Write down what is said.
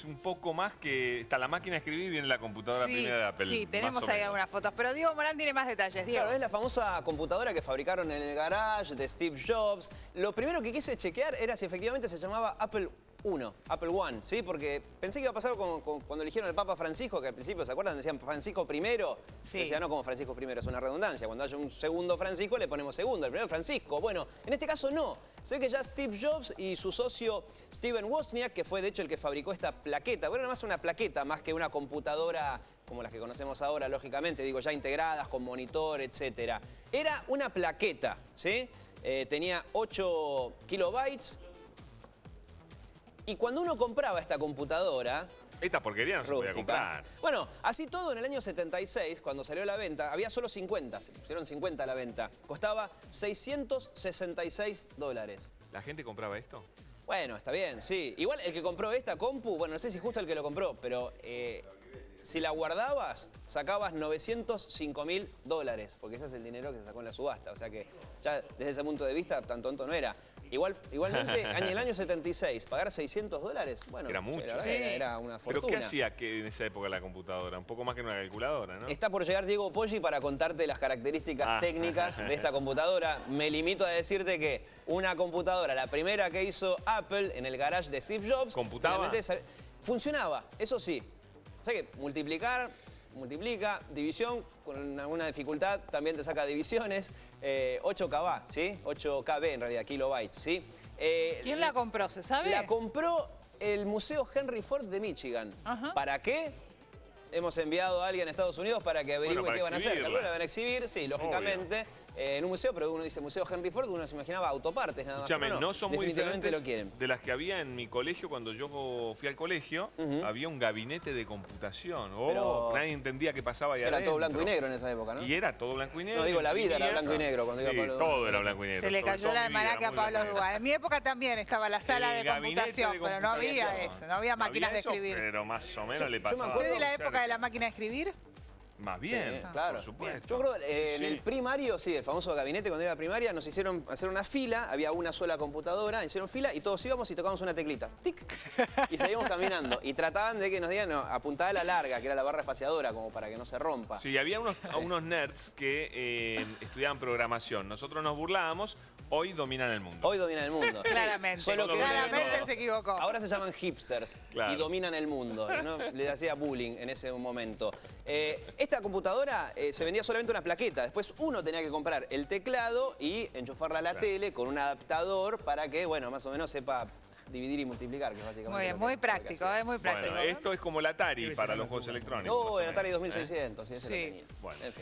Un poco más que está la máquina de escribir y viene la computadora primera de Apple. Sí, tenemos ahí algunas fotos, pero Diego Morán tiene más detalles. Diego. Claro, es la famosa computadora que fabricaron en el garage de Steve Jobs. Lo primero que quise chequear era si efectivamente se llamaba Apple I, Apple One, ¿sí? Porque pensé que iba a pasar cuando eligieron al Papa Francisco, que al principio, ¿se acuerdan? Decían Francisco I. Sí. Decían, no, como Francisco I, es una redundancia. Cuando haya un segundo Francisco, le ponemos segundo. El primero Francisco. Bueno, en este caso no. Se ve que ya Steve Jobs y su socio Steven Wozniak, que fue de hecho el que fabricó esta plaqueta, bueno, nada más una plaqueta, más que una computadora como las que conocemos ahora, lógicamente, digo, ya integradas, con monitor, etc. Era una plaqueta, ¿sí? Tenía 8 kilobytes. Y cuando uno compraba esta computadora... Esta porquería no se podía comprar. Bueno, así todo en el año 76, cuando salió a la venta, había solo 50, se pusieron 50 a la venta. Costaba $666. ¿La gente compraba esto? Bueno, está bien, sí. Igual el que compró esta compu, bueno, no sé si justo el que lo compró, pero si la guardabas, sacabas $905.000, porque ese es el dinero que se sacó en la subasta. O sea que ya desde ese punto de vista tan tonto no era. Igualmente, en el año 76, pagar $600, bueno, era mucho. Era una fortuna. ¿Pero qué hacía en esa época la computadora? Un poco más que una calculadora, ¿no? Está por llegar Diego Poggi para contarte las características técnicas de esta computadora. Me limito a decirte que una computadora, la primera que hizo Apple en el garage de Steve Jobs... ¿Computaba? Funcionaba, eso sí. O sea que multiplica, división, con alguna dificultad también te saca divisiones. 8KB, ¿sí? 8KB en realidad, kilobytes, ¿sí? ¿Quién la compró, se sabe? La compró el Museo Henry Ford de Michigan. Ajá. ¿Para qué? Hemos enviado a alguien a Estados Unidos para que averigüe qué van a hacer. La van a exhibir, sí, lógicamente, en un museo, pero uno dice Museo Henry Ford, uno se imaginaba autopartes nada más. Escúchame, no son muy diferentes lo quieren. de las que había en mi colegio cuando yo fui al colegio. Había un gabinete de computación. Pero nadie entendía qué pasaba ahí adentro. Era todo blanco y negro en esa época, ¿no? Y era todo blanco y negro. No, digo, la vida era blanco y negro cuando iba a Pablo todo era blanco y negro. Se le cayó la almanaque a Pablo Duval. En mi época también estaba la sala de computación, pero no había eso, no había máquinas de escribir. Pero más o menos le pasaba. ¿Usted es de la época de la máquina de escribir? Más bien, sí, claro, por supuesto. Yo creo en el primario, sí, el famoso gabinete cuando era primaria, nos hicieron hacer una fila, había una sola computadora, hicieron fila y todos íbamos y tocábamos una teclita. ¡Tic! Y seguíamos caminando. Y trataban de que nos digan, no, apuntada a la larga, que era la barra espaciadora, como para que no se rompa. Sí, había unos nerds que estudiaban programación. Nosotros nos burlábamos, hoy dominan el mundo. Hoy dominan el mundo. Claramente, Solo que claramente se equivocó. Ahora se llaman hipsters y dominan el mundo. ¿No? Les hacía bullying en ese momento. Esta computadora se vendía solamente una plaqueta. Después uno tenía que comprar el teclado y enchufarla a la tele con un adaptador para que, bueno, más o menos sepa dividir y multiplicar, que es básicamente muy bien, muy práctico, muy práctico. Bueno, esto es como el Atari para los juegos electrónicos. No, el Atari 2600, sí, ese lo tenía. Bueno. En fin.